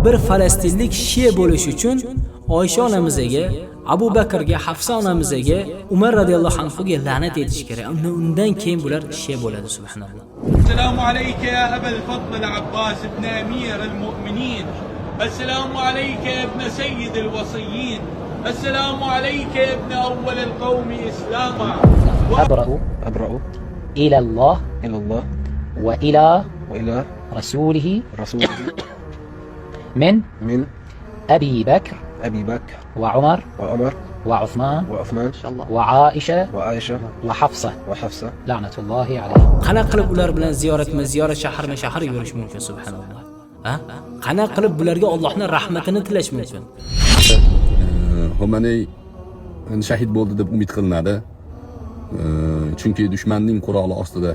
bir falastinlik shiya bo'lish uchun Oysha onamizga, Abu Bakrga, Hafsa onamizga, Umar radhiyallohu anhuga la'nat etish kerak. Undan keyin bular shiya bo'ladi, subhanalloh. Assalomu alayka ya Abul Fadl al-Abbas ibn Amir al-Mu'minin. Assalomu alayka ibn Sayyid al-Wasiyyin. Assalomu alayka ibn awwal al-qawm islama. أبرأ إلى الله وإلى رسوله من أبي بكر وعمر وعثمان وعائشة وحفصة لعنة الله عليهم. Qana qilib ular bilan ziyorat shahar yurish mumkin, subhanalloh. Qana qilib bularga Allohning rahmatini tilash mumkin. Xomaney shahid bo'ldi deb umid qilinadi. Chunki dushmanning quroli ostida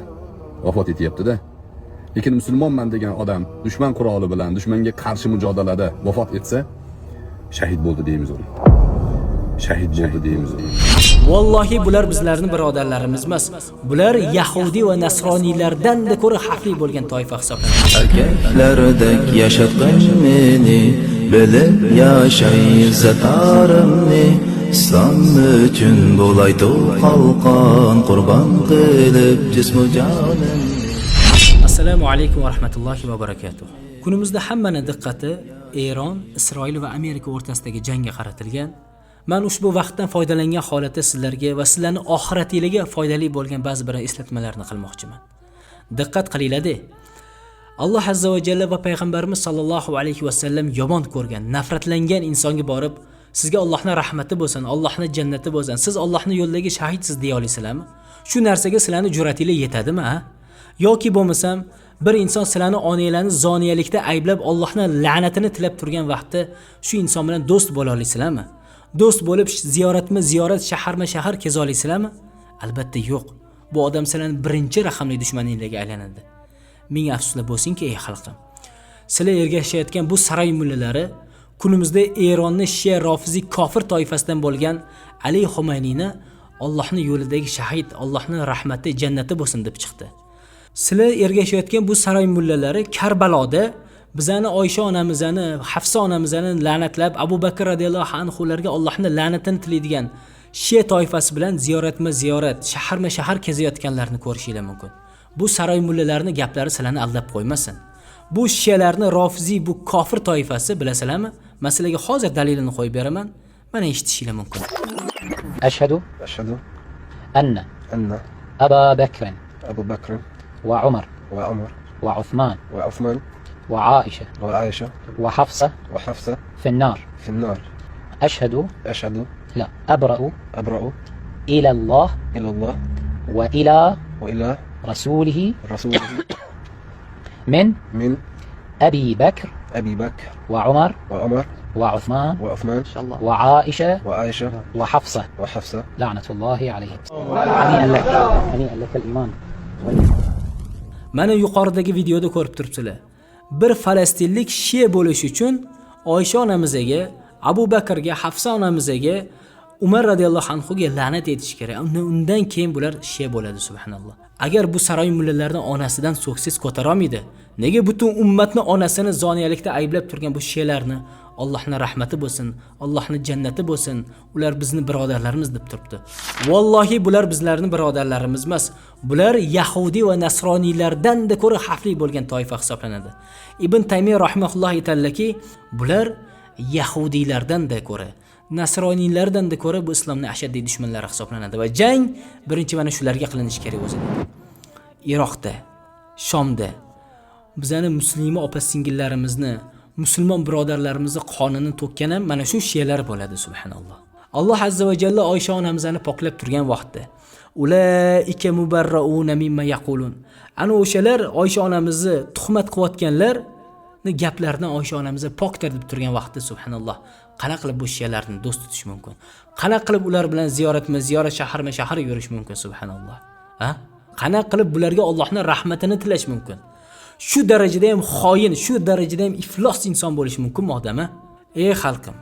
vafot etyapti-da. Lekin musulmonman degan odam dushman quroli bilan dushmanga qarshi mujodalada vafot etsa, shahid bo'ldi deymiz uni. Shahid bo'ldi deymiz uni. Vallohi bular bizlarning birodarlarimiz emas. Bular Yahudi va Nasroniylardan da ko'ra xavfli bo'lgan toifa hisoblanadi. Erkeklardek yaşatqın meni, bilib yaşay izzatarimni. İslam üçün bulaydı qalqan, qurban qilib jismu jonim. Assalomu alaykum va rahmatullohi va barakatuh. Kunimizda hammaning diqqati Eron, Isroil va Amerika o'rtasidagi jangga qaratilgan. Men ushbu vaqtdan foydalangan holatda sizlarga va sizlarning oxiratingizga foydali bo'lgan ba'zi bir eslatmalarni qilmoqchiman. Diqqat qilinglar. Alloh azza va jalla va payg'ambarimiz sollallohu alayhi va sallam yomon ko'rgan, nafratlangan insonga borib, sizga Allohning rahmati bo'lsin, Allohning jannati bo'lsin, siz Allohning yo'lidagi shahidsiz deya olasizlarmi? Shu narsaga sizlarning jur'atingiz yetadimi, ha? Yoki bo'lmasam, bir inson sizlarni onanglarni zoniyalikda ayblab Allohning la'natini tilab turgan vaqtda shu inson bilan do'st bo'la olasizlarmi? Do'st bo'lib ziyorat shahar keza olasizlarmi? Albatta yo'q. Bu odam sizlarning birinchi raqamli dushmaningizga aylanadi. Ming afsuslar bo'lsinki, ey xalqim. Sizlar ergashayotgan bu saroy mullalari kunimizda Eronning Shia Rofiziy kofir toifasidan bo'lgan Ali Xomayniyni Allohning yo'lidagi shahid, Allohning rahmati, jannati bo'lsin deb chiqdi. Sizlar ergashayotgan bu saroy mullalari Karbaloda bizani Oysha onamizni, Hafsa onamizni la'natlab, Abu Bakr radhiyallohu anhularga Allohning la'natini tilaydigan Shia toifasi bilan ziyorat, shahar kezayotganlarni ko'rishingiz mumkin. Bu saroy mullalarining gaplari sizlarni aldab qo'ymasin. Bu shiyalarni Rofiziy bu kofir toifasi bilasizlarmi? Masalaga hozir dalilini qo'yib beraman. Mana eshitishingiz mumkin. أشهد أن أبا بكر وعمر وعثمان وعائشة وحفصة في النار. أشهد لا أبرأ إلى الله وإلى رسوله من أبي بكر وعمر وعثمان وعائشة وحفصة لعنة الله عليهم. هنيئا لك الإيمان. Mana yuqoridagi videoda ko'rib turibsizlar. Bir falastinlik shiya bo'lish uchun Oysha onamizga, Abu Bakrga, Hafsa onamizga, Umar radhiyallohu anhuga la'nat etish kerak. Undan keyin bular shiya bo'ladi, subhanalloh. Agar bu saroy mullalarining onasidan so'ksiz ko'tara olmaydi, nega butun ummatni onasini zoniyalikda ayblab turgan bu shiyalarni Allohning rahmati bo'lsin, Allohning jannati bo'lsin, ular bizni birodarlarimiz deb turibdi. Vallohi bular bizlarning birodarlarimiz emas. Bular Yahudi va Nasroniylardan da ko'ra xavfli bo'lgan toifa hisoblanadi. Ibn Taymiy rahimahulloh aytadiki, bular Yahudiylardan da ko'ra, Nasroniylardan da ko'ra bu islomning ashaddiy dushmanlari hisoblanadi va jang birinchi mana shularga qilinishi kerak o'zi. Iroqda, Shomda bizani musulmon opa-singillarimizni, musulmon birodarlarimizni qonini to'kkan ham mana shu shiyalar bo'ladi, subhanalloh. Alloh azza va jalla Oysha onamizni poklab turgan vaqtda ulaika mubarrauna mimma yaqulun. Ana o'shalar Oysha onamizni tuhmat qilayotganlar gaplarni Oysha onamizni pokdir deb turgan vaqtda, subhanalloh, qana qilib bu shiyalarni do'st tutish mumkin? Qana qilib ular bilan ziyorat shahar yurish mumkin, subhanalloh? Qana qilib bularga Allohning rahmatini tilash mumkin? Shu darajada ham xoin, shu darajada ham iflos inson bo'lish mumkinmi odam-a? Ey xalqim,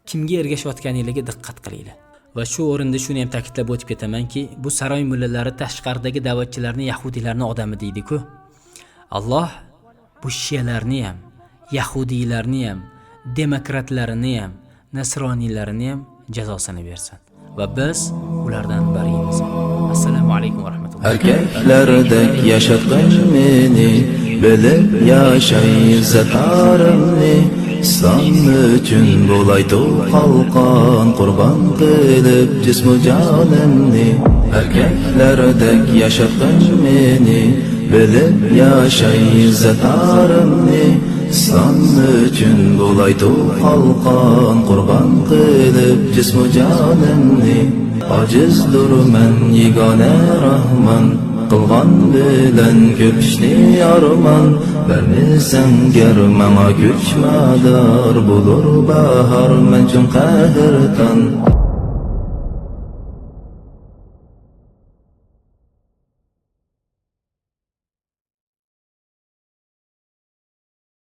kimga ergashayotganingizga diqqat qilinglar. Va shu o'rinda shuni ham ta'kidlab o'tib ketamanki, bu saroy mullalari tashqaridagi da'vatchilarni, yahudiylarni odami deydi-ku. Alloh bu shiyalarni ham, yahudiylarni ham, demokratlarini ham, nasroniylarni ham jazosini bersin va biz ulardan bariymiz. Assalomu alaykum va rahmatulloh. Erkeklardek yaşatqın meni, bilib yaşay izzatarimni. İslam üçün bulaydı qalqan, qurban qilib cismu canimni. Erkeklardek yaşatqın meni, bilib yaşay izzatarimni. İslam üçün bulaydı qalqan, qurban qilib cismu canimni. Acizdur men yegane Rahman, qilgan bilan ko'p ishni arman. Vermesen ger manga kuch madar, bulur bahar men uchun qahrton.